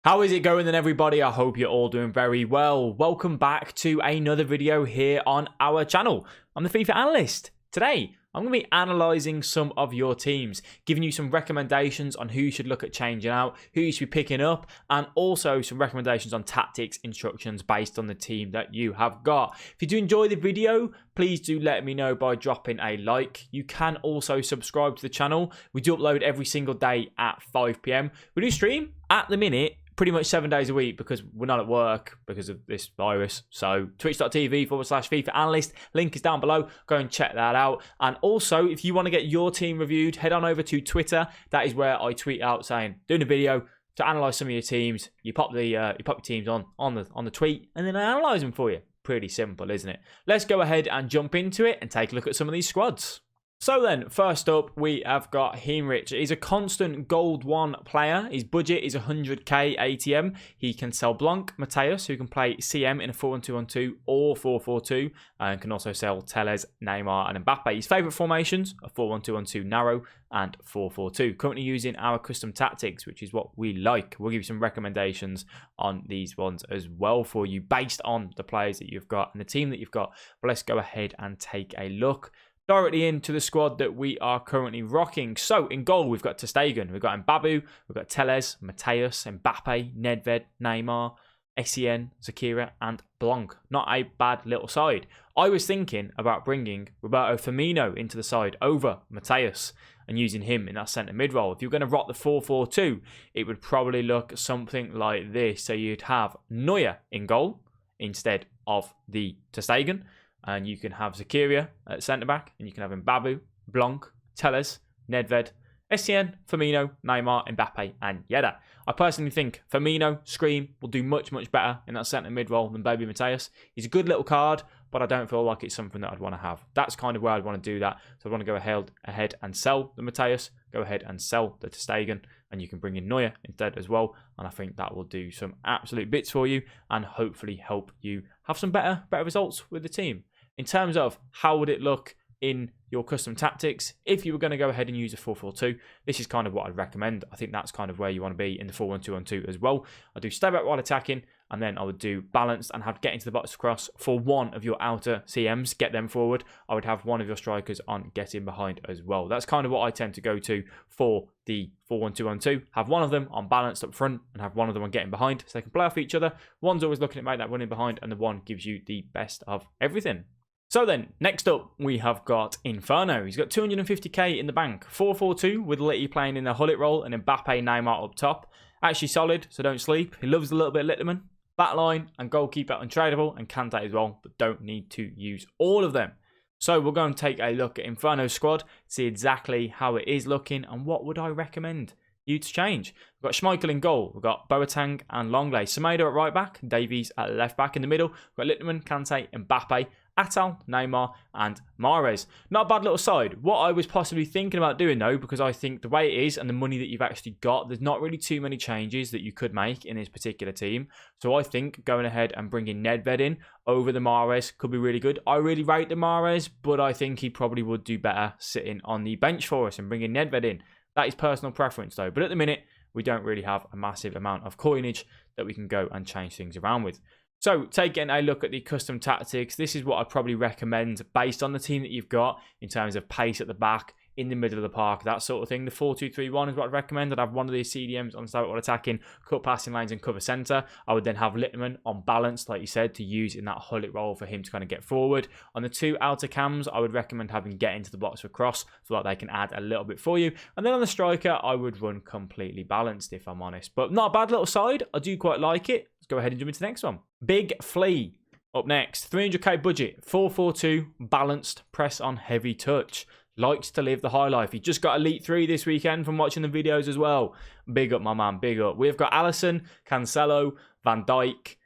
How is it going then, everybody? I hope you're all doing very well. Welcome back to another video here on our channel. I'm the FIFA analyst. Today, I'm going to be analysing some of your teams, giving you some recommendations on who you should look at changing out, who you should be picking up, and also some recommendations on tactics, instructions based on the team that you have got. If you do enjoy the video, please do let me know by dropping a like. You can also subscribe to the channel. We do upload every single day at 5 PM. We do stream at the minute pretty much 7 days a week because we're not at work because of this virus. So twitch.tv/FIFA analyst. Link is down below. Go and check that out. And also, if you want to get your team reviewed, head on over to Twitter. That is where I tweet out saying, doing a video to analyse some of your teams. You pop your teams on the tweet and then I analyse them for you. Pretty simple, isn't it? Let's go ahead and jump into it and take a look at some of these squads. So then, first up, we have got Heinrich. He's a constant Gold 1 player. His budget is 100k ATM. He can sell Blanc, Mateus, who can play CM in a 4-1-2-1-2 or 4-4-2, and can also sell Teles, Neymar, and Mbappe. His favourite formations are 4-1-2-1-2 narrow and 4-4-2. Currently using our custom tactics, which is what we like. We'll give you some recommendations on these ones as well for you based on the players that you've got and the team that you've got. But let's go ahead and take a look directly into the squad that we are currently rocking. So in goal, we've got ter Stegen, we've got Mbabu, we've got Teles, Mateus, Mbappe, Nedved, Neymar, Essien, Zakira, and Blanc. Not a bad little side. I was thinking about bringing Roberto Firmino into the side over Mateus and using him in that centre mid role. If you're going to rock the 4-4-2, it would probably look something like this. So you'd have Neuer in goal instead of the ter Stegen. And you can have Zakira at centre-back. And you can have Mbabu, Blanc, Teles, Nedved, Essien, Firmino, Neymar, Mbappe, and Yedda. I personally think Firmino, Scream, will do much, much better in that centre-mid role than Baby Mateus. He's a good little card, but I don't feel like it's something that I'd want to have. That's kind of where I'd want to do that. So I want to go ahead and sell the Mateus, go ahead and sell the ter Stegen, and you can bring in Neuer instead as well. And I think that will do some absolute bits for you and hopefully help you have some better results with the team. In terms of how would it look in your custom tactics, if you were going to go ahead and use a 4-4-2, this is kind of what I'd recommend. I think that's kind of where you want to be in the 4-1-2-1-2 as well. I do stay back while attacking, and then I would do balanced and have get into the box cross for one of your outer CMs, get them forward. I would have one of your strikers on getting behind as well. That's kind of what I tend to go to for the 4-1-2-1-2. Have one of them on balanced up front and have one of them on getting behind so they can play off each other. One's always looking to make that running behind, and the one gives you the best of everything. So then, next up, we have got Inferno. He's got 250k in the bank. 4-4-2 with Litty playing in the Hullet role and Mbappe, Neymar up top. Actually solid, so don't sleep. He loves a little bit of Litterman. Backline and goalkeeper untradeable, and Kante as well, but don't need to use all of them. So we're going to take a look at Inferno's squad, see exactly how it is looking, and what would I recommend you to change. We've got Schmeichel in goal. We've got Boateng and Longley. Semedo at right back. Davies at left back. In the middle, we've got Litterman, Kante, Mbappe, Atal, Neymar, and Mahrez. Not a bad little side. What I was possibly thinking about doing, though, because I think the way it is and the money that you've actually got, there's not really too many changes that you could make in this particular team. So I think going ahead and bringing Nedved in over the Mahrez could be really good. I really rate the Mahrez, but I think he probably would do better sitting on the bench for us and bringing Nedved in. That is personal preference, though. But at the minute, we don't really have a massive amount of coinage that we can go and change things around with. So, taking a look at the custom tactics, this is what I'd probably recommend based on the team that you've got in terms of pace at the back, in the middle of the park, that sort of thing. The 4-2-3-1 is what I'd recommend. I'd have one of these CDMs on start while attacking, cut passing lanes and cover centre. I would then have Litterman on balance, like you said, to use in that Hullet role for him to kind of get forward. On the two outer cams, I would recommend having get into the box for cross so that they can add a little bit for you. And then on the striker, I would run completely balanced, if I'm honest. But not a bad little side. I do quite like it. Let's go ahead and jump into the next one. BigFellaup. Up next, 300k budget, 4-4-2, balanced, press on heavy touch. Likes to live the high life. He just got Elite 3 this weekend from watching the videos as well. Big up, my man, big up. We've got Alisson, Cancelo, Van Dijk,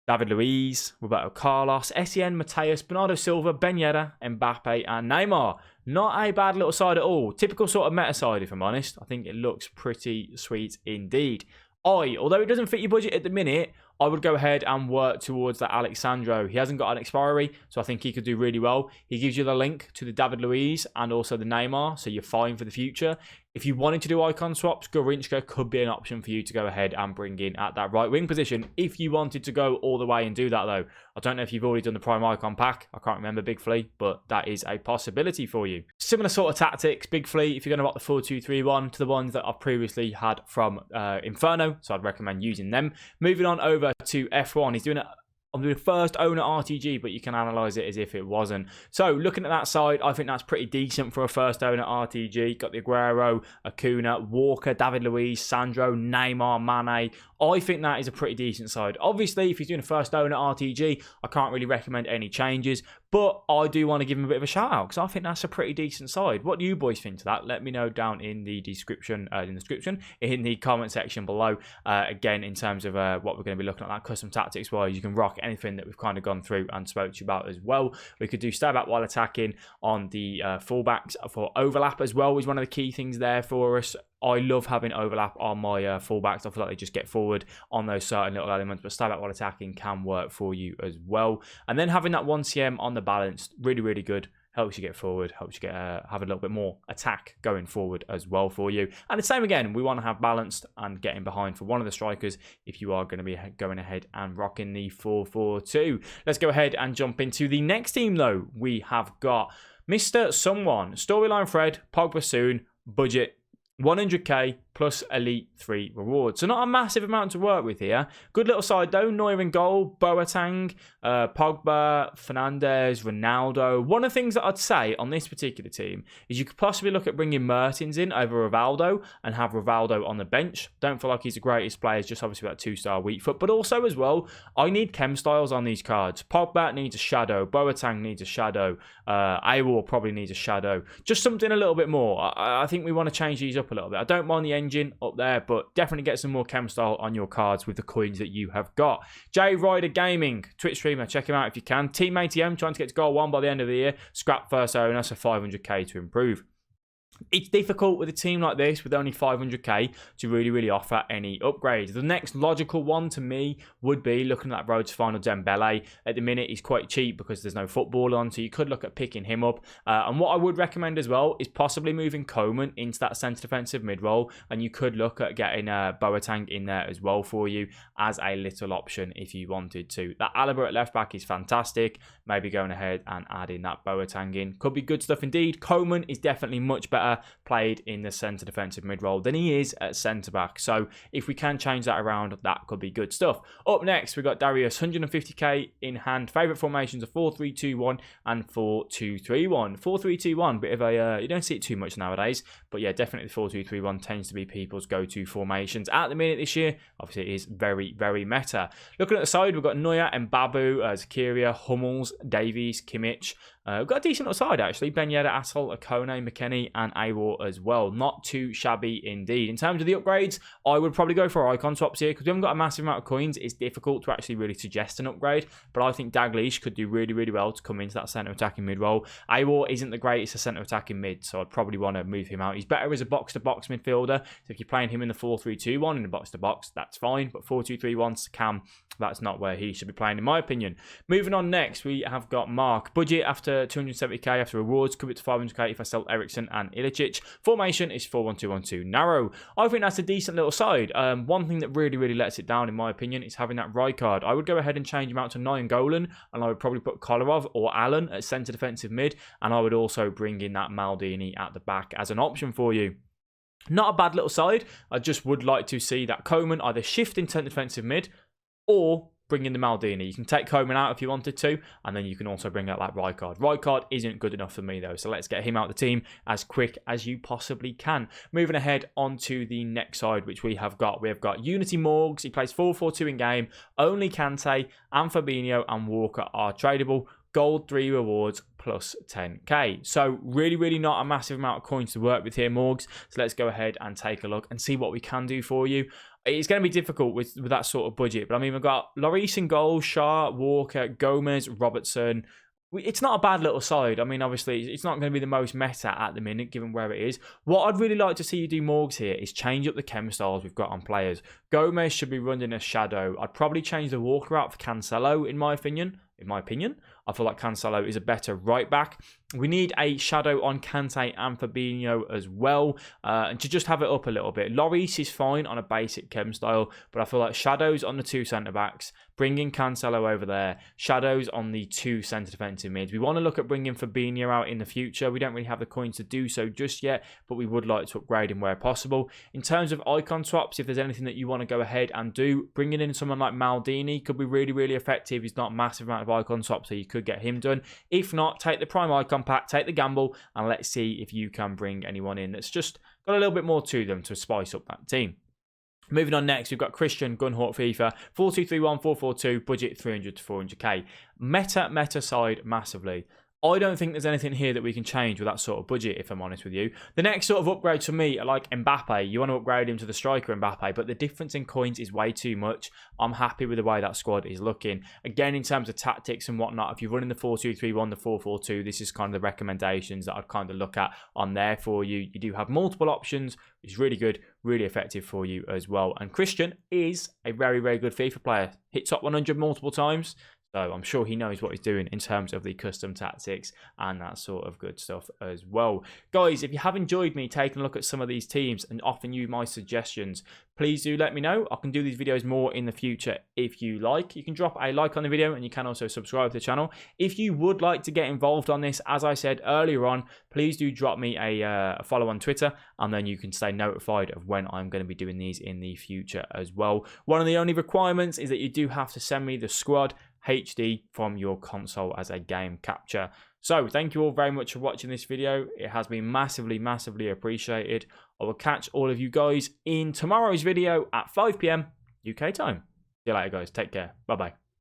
David Luiz, Roberto Carlos, Essien, Mateus, Bernardo Silva, Ben Yedda, Mbappe, and Neymar. Not a bad little side at all. Typical sort of meta side, if I'm honest. I think it looks pretty sweet indeed. Although it doesn't fit your budget at the minute, I would go ahead and work towards that Alexandro. He hasn't got an expiry, so I think he could do really well. He gives you the link to the David Luiz and also the Neymar, so you're fine for the future. If you wanted to do icon swaps, Garinchka could be an option for you to go ahead and bring in at that right wing position if you wanted to go all the way and do that, though. I don't know if you've already done the prime icon pack. I can't remember, BigFellaup, but that is a possibility for you. Similar sort of tactics, BigFellaup, if you're going to rock the 4-2-3-1 to the ones that I've previously had from Inferno, so I'd recommend using them. Moving on over to F1, he's doing I'm doing first owner RTG, but you can analyze it as if it wasn't. So looking at that side, I think that's pretty decent for a first owner RTG. Got the Aguero, Acuna, Walker, David Luiz, Sandro, Neymar, Mane. I think that is a pretty decent side. Obviously, if he's doing a first owner RTG, I can't really recommend any changes, but I do want to give him a bit of a shout out because I think that's a pretty decent side. What do you boys think to that? Let me know down in the description, in the comment section below. Again, in terms of what we're going to be looking at, that custom tactics wise, you can rock anything that we've kind of gone through and spoke to you about as well. We could do stay back while attacking on the fullbacks for overlap as well, is one of the key things there for us. I love having overlap on my fullbacks. I feel like they just get forward on those certain little elements, but stay back while attacking can work for you as well. And then having that 1cm on the balance, really, really good. Helps you get forward, helps you get have a little bit more attack going forward as well for you. And the same again, we want to have balanced and getting behind for one of the strikers if you are going to be going ahead and rocking the 4-4-2. Let's go ahead and jump into the next team though. We have got Mr. Someone, Storyline Fred, Pogba soon, budget 100k plus Elite 3 rewards. So not a massive amount to work with here. Good little side though. Neuer in goal, Boateng, Pogba, Fernandes, Ronaldo. One of the things that I'd say on this particular team is you could possibly look at bringing Mertens in over Rivaldo and have Rivaldo on the bench. Don't feel like he's the greatest player. He's just obviously about 2-star weak foot. But also as well, I need chem styles on these cards. Pogba needs a shadow. Boateng needs a shadow. Awar probably needs a shadow. Just something a little bit more. I think we want to change these up a little bit. I don't mind the engine up there, but definitely get some more chem style on your cards with the coins that you have got. J Ryder Gaming, Twitch streamer, check him out if you can. Team ATM trying to get to goal 1 by the end of the year. Scrap first owner, so 500k to improve. It's difficult with a team like this with only 500k to really offer any upgrades. The next logical one to me would be looking at that road to final Dembele. At the minute, he's quite cheap because there's no football on, so you could look at picking him up. And what I would recommend as well is possibly moving Coman into that centre defensive mid role, and you could look at getting Boateng in there as well for you as a little option if you wanted to. That Alaba at left back is fantastic. Maybe going ahead and adding that Boateng in could be good stuff indeed. Coman is definitely much better played in the centre defensive mid role than he is at centre back. So if we can change that around, that could be good stuff. Up next, we've got Darius, 150k in hand. Favourite formations are 4-3-2-1 and 4-2-3-1. 4-3-2-1, bit of a, you don't see it too much nowadays, but yeah, definitely 4-2-3-1 tends to be people's go-to formations. At the minute this year, obviously it is very meta. Looking at the side, we've got Neuer, Mbabu, Zakaria, Hummels, Davies, Kimmich. We've got a decent little side actually. Ben Yedder, Assel, Akone, McKennie and Awar as well. Not too shabby indeed. In terms of the upgrades, I would probably go for icon swaps here because we haven't got a massive amount of coins. It's difficult to actually really suggest an upgrade, but I think Dalglish could do really well to come into that centre attacking mid role. Awar isn't the greatest centre attacking mid, so I'd probably want to move him out. He's better as a box-to-box midfielder, so if you're playing him in the 4-3-2-1 in the box-to-box, that's fine, but 4-2-3-1 Cam, that's not where he should be playing in my opinion. Moving on next, we have got Mark. Budget after 270k after rewards, could be to 500k if I sell Ericsson and Ilicic. Formation is 4-1-2-1-2 narrow. I think that's a decent little side. One thing that really lets it down in my opinion is having that Rijkaard. I would go ahead and change him out to Nainggolan, and I would probably put Kolarov or Allen at centre defensive mid, and I would also bring in that Maldini at the back as an option for you. Not a bad little side. I just would like to see that Coman either shift in centre defensive mid or bring in the Maldini. You can take Coman out if you wanted to, and then you can also bring out that Rijkaard. Rijkaard isn't good enough for me though, so let's get him out of the team as quick as you possibly can. Moving ahead onto the next side, which we have got Unity Morgs. He plays 4-4-2 in game. Only Kante and Fabinho and Walker are tradable. Gold 3 rewards plus 10k. So really not a massive amount of coins to work with here, Morgs. So let's go ahead and take a look and see what we can do for you. It's going to be difficult with that sort of budget, but I mean, we've got Lloris in goal, Shaw, Walker, Gomez, Robertson. it's not a bad little side. I mean, obviously, it's not going to be the most meta at the minute, given where it is. What I'd really like to see you do, Morgs, here is change up the chem styles we've got on players. Gomez should be running a shadow. I'd probably change the Walker out for Cancelo, in my opinion. I feel like Cancelo is a better right back. We need a shadow on Kante and Fabinho as well, and to just have it up a little bit. Lloris is fine on a basic chem style, but I feel like shadows on the 2 centre-backs, bringing Cancelo over there, shadows on the 2 centre defensive mids. We want to look at bringing Fabinho out in the future. We don't really have the coins to do so just yet, but we would like to upgrade him where possible. In terms of icon swaps, if there's anything that you want to go ahead and do, bringing in someone like Maldini could be really, really effective. He's not a massive amount of icon swaps, so you could get him done. If not, take the prime icon pack, take the gamble, and let's see if you can bring anyone in that's just got a little bit more to them to spice up that team. Moving on next, we've got Christian, Gunhawk FIFA, 4231, 442, budget 300 to 400k. Meta side massively. I don't think there's anything here that we can change with that sort of budget, if I'm honest with you. The next sort of upgrades for me are like Mbappe. You want to upgrade him to the striker Mbappe, but the difference in coins is way too much. I'm happy with the way that squad is looking. Again, in terms of tactics and whatnot, if you're running the 4-2-3-1, the 4-4-2, this is kind of the recommendations that I'd kind of look at on there for you. You do have multiple options, which is really good, really effective for you as well. And Christian is a very, very good FIFA player. Hit top 100 multiple times. So I'm sure he knows what he's doing in terms of the custom tactics and that sort of good stuff as well. Guys, if you have enjoyed me taking a look at some of these teams and offering you my suggestions, please do let me know. I can do these videos more in the future if you like. You can drop a like on the video and you can also subscribe to the channel. If you would like to get involved on this, as I said earlier on, please do drop me a follow on Twitter, and then you can stay notified of when I'm going to be doing these in the future as well. One of the only requirements is that you do have to send me the squad HD from your console as a game capture. So thank you all very much for watching this video. It has been massively, massively appreciated. I will catch all of you guys in tomorrow's video at 5 PM UK time. See you later, guys. Take care. Bye-bye.